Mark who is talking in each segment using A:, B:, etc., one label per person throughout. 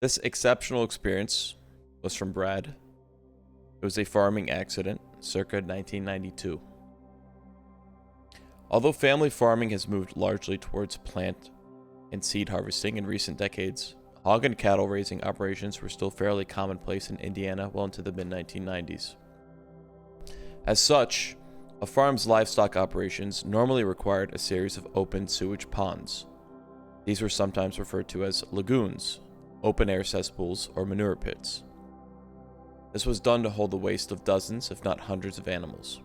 A: This exceptional experience was from Brad. It was a farming accident circa 1992. Although family farming has moved largely towards plant and seed harvesting in recent decades, hog and cattle raising operations were still fairly commonplace in Indiana well into the mid-1990s. As such, a farm's livestock operations normally required a series of open sewage ponds. These were sometimes referred to as lagoons, open-air cesspools, or manure pits. This was done to hold the waste of dozens, if not hundreds, of animals.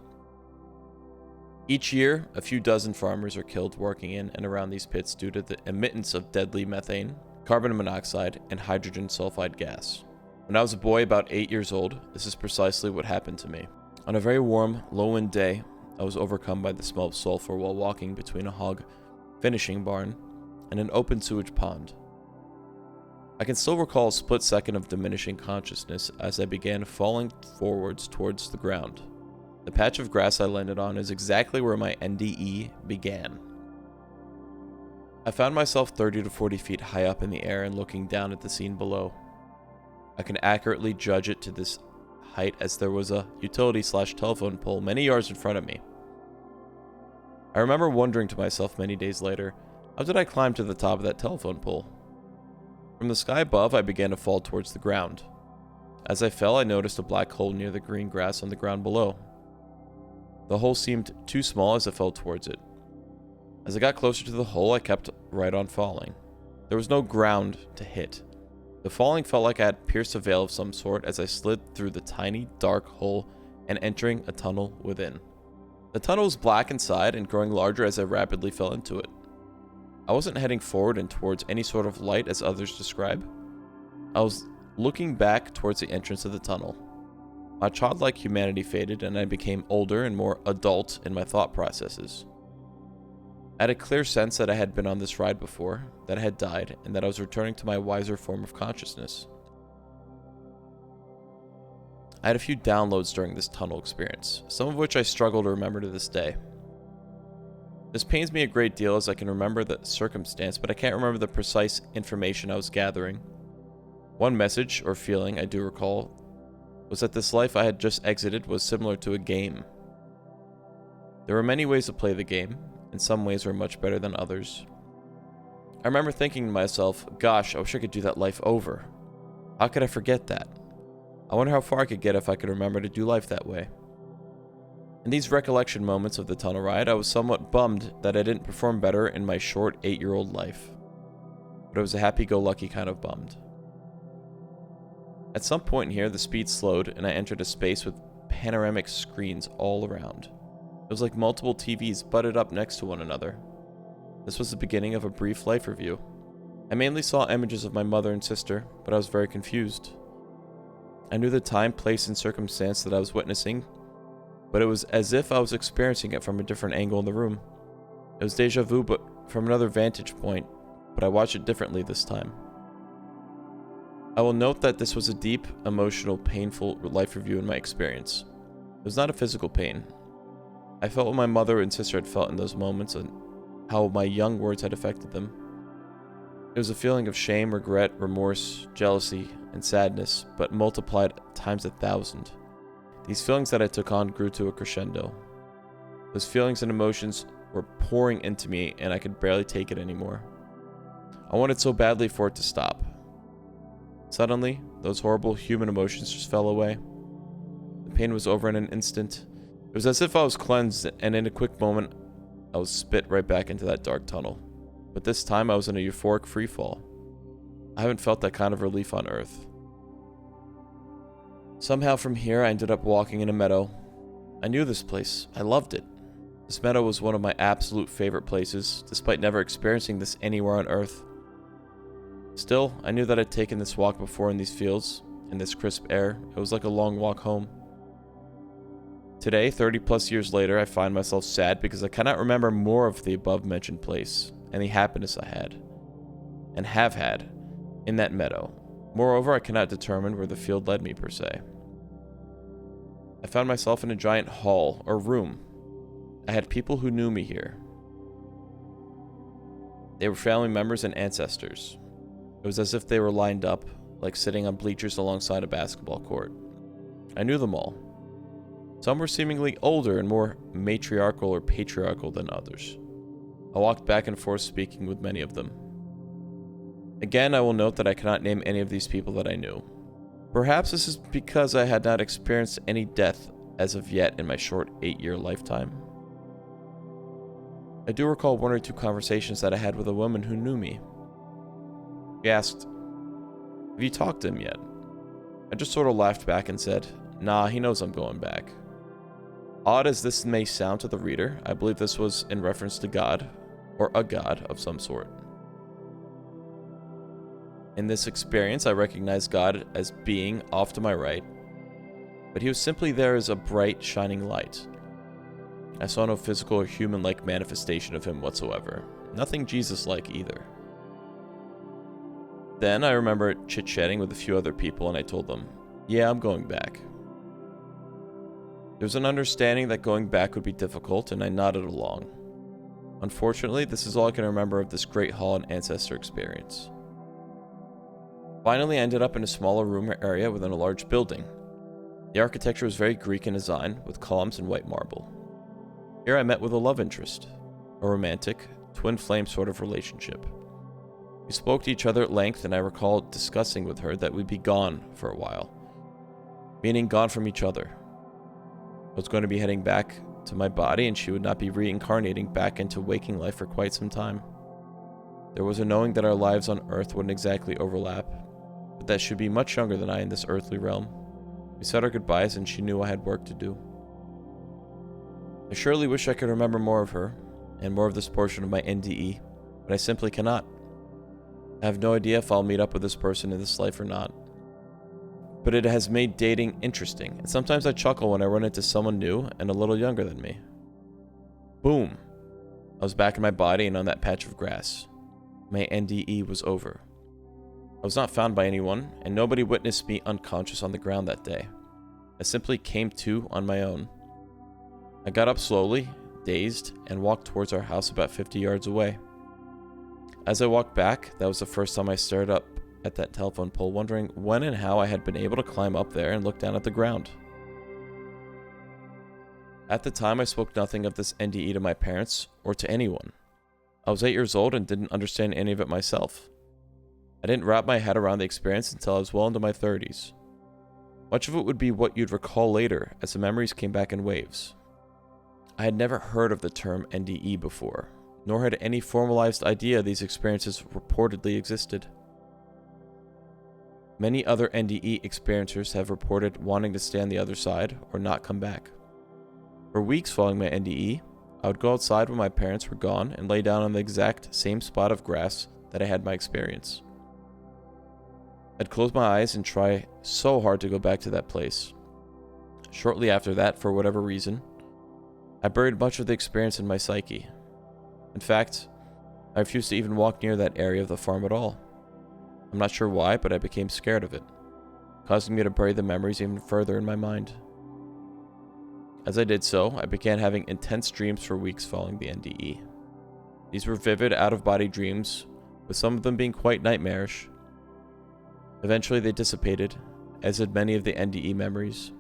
A: Each year, a few dozen farmers are killed working in and around these pits due to the emittance of deadly methane, carbon monoxide, and hydrogen sulfide gas. When I was a boy about 8 years old, this is precisely what happened to me. On a very warm, low-wind day, I was overcome by the smell of sulfur while walking between a hog finishing barn and an open sewage pond. I can still recall a split second of diminishing consciousness as I began falling forwards towards the ground. The patch of grass I landed on is exactly where my NDE began. I found myself 30 to 40 feet high up in the air and looking down at the scene below. I can accurately judge it to this height as there was a utility/telephone pole many yards in front of me. I remember wondering to myself many days later, how did I climb to the top of that telephone pole? From the sky above, I began to fall towards the ground. As I fell, I noticed a black hole near the green grass on the ground below. The hole seemed too small as I fell towards it. As I got closer to the hole, I kept right on falling. There was no ground to hit. The falling felt like I had pierced a veil of some sort as I slid through the tiny, dark hole and entering a tunnel within. The tunnel was black inside and growing larger as I rapidly fell into it. I wasn't heading forward and towards any sort of light as others describe. I was looking back towards the entrance of the tunnel. My childlike humanity faded and I became older and more adult in my thought processes. I had a clear sense that I had been on this ride before, that I had died, and that I was returning to my wiser form of consciousness. I had a few downloads during this tunnel experience, some of which I struggle to remember to this day. This pains me a great deal as I can remember the circumstance, but I can't remember the precise information I was gathering. One message, or feeling, I do recall, was that this life I had just exited was similar to a game. There were many ways to play the game, and some ways were much better than others. I remember thinking to myself, gosh, I wish I could do that life over. How could I forget that? I wonder how far I could get if I could remember to do life that way. In these recollection moments of the tunnel ride, I was somewhat bummed that I didn't perform better in my short 8-year-old life. But it was a happy-go-lucky kind of bummed. At some point in here, the speed slowed and I entered a space with panoramic screens all around. It was like multiple TVs butted up next to one another. This was the beginning of a brief life review. I mainly saw images of my mother and sister, but I was very confused. I knew the time, place, and circumstance that I was witnessing, but it was as if I was experiencing it from a different angle in the room. It was deja vu, but from another vantage point, but I watched it differently this time. I will note that this was a deep, emotional, painful life review in my experience. It was not a physical pain. I felt what my mother and sister had felt in those moments and how my young words had affected them. It was a feeling of shame, regret, remorse, jealousy, and sadness, but multiplied times 1,000. These feelings that I took on grew to a crescendo. Those feelings and emotions were pouring into me and I could barely take it anymore. I wanted so badly for it to stop. Suddenly, those horrible human emotions just fell away. The pain was over in an instant. It was as if I was cleansed, and in a quick moment, I was spit right back into that dark tunnel. But this time, I was in a euphoric freefall. I haven't felt that kind of relief on Earth. Somehow from here, I ended up walking in a meadow. I knew this place. I loved it. This meadow was one of my absolute favorite places, despite never experiencing this anywhere on Earth. Still, I knew that I'd taken this walk before in these fields, in this crisp air. It was like a long walk home. Today, 30 plus years later, I find myself sad because I cannot remember more of the above-mentioned place and the happiness I had, and have had, in that meadow. Moreover, I cannot determine where the field led me per se. I found myself in a giant hall, or room. I had people who knew me here. They were family members and ancestors. It was as if they were lined up, like sitting on bleachers alongside a basketball court. I knew them all. Some were seemingly older and more matriarchal or patriarchal than others. I walked back and forth speaking with many of them. Again, I will note that I cannot name any of these people that I knew. Perhaps this is because I had not experienced any death as of yet in my short 8-year lifetime. I do recall 1 or 2 conversations that I had with a woman who knew me. She asked, "Have you talked to him yet?" I just sort of laughed back and said, "Nah, he knows I'm going back." Odd as this may sound to the reader, I believe this was in reference to God, or a god of some sort. In this experience, I recognized God as being off to my right, but he was simply there as a bright, shining light. I saw no physical or human-like manifestation of him whatsoever. Nothing Jesus-like either. Then I remember chit-chatting with a few other people, and I told them, "Yeah, I'm going back." There was an understanding that going back would be difficult, and I nodded along. Unfortunately, this is all I can remember of this Great Hall and Ancestor experience. Finally, I ended up in a smaller room area within a large building. The architecture was very Greek in design, with columns and white marble. Here I met with a love interest, a romantic, twin flame sort of relationship. We spoke to each other at length, and I recall discussing with her that we'd be gone for a while, meaning gone from each other. I was going to be heading back to my body, and she would not be reincarnating back into waking life for quite some time. There was a knowing that our lives on Earth wouldn't exactly overlap, but that she'd be much younger than I in this earthly realm. We said our goodbyes, and she knew I had work to do. I surely wish I could remember more of her, and more of this portion of my NDE, but I simply cannot. I have no idea if I'll meet up with this person in this life or not. But it has made dating interesting, and sometimes I chuckle when I run into someone new and a little younger than me. Boom! I was back in my body and on that patch of grass. My NDE was over. I was not found by anyone, and nobody witnessed me unconscious on the ground that day. I simply came to on my own. I got up slowly, dazed, and walked towards our house about 50 yards away. As I walked back, that was the first time I stared up at that telephone pole, wondering when and how I had been able to climb up there and look down at the ground. At the time, I spoke nothing of this NDE to my parents or to anyone. I was 8 years old and didn't understand any of it myself. I didn't wrap my head around the experience until I was well into my 30s. Much of it would be what you'd recall later, as the memories came back in waves. I had never heard of the term NDE before, nor had any formalized idea these experiences reportedly existed. Many other NDE experiencers have reported wanting to stay on the other side or not come back. For weeks following my NDE, I would go outside when my parents were gone and lay down on the exact same spot of grass that I had my experience. I'd close my eyes and try so hard to go back to that place. Shortly after that, for whatever reason, I buried much of the experience in my psyche. In fact, I refused to even walk near that area of the farm at all. I'm not sure why, but I became scared of it, causing me to bury the memories even further in my mind. As I did so, I began having intense dreams for weeks following the NDE. These were vivid, out-of-body dreams, with some of them being quite nightmarish. Eventually they dissipated, as did many of the NDE memories.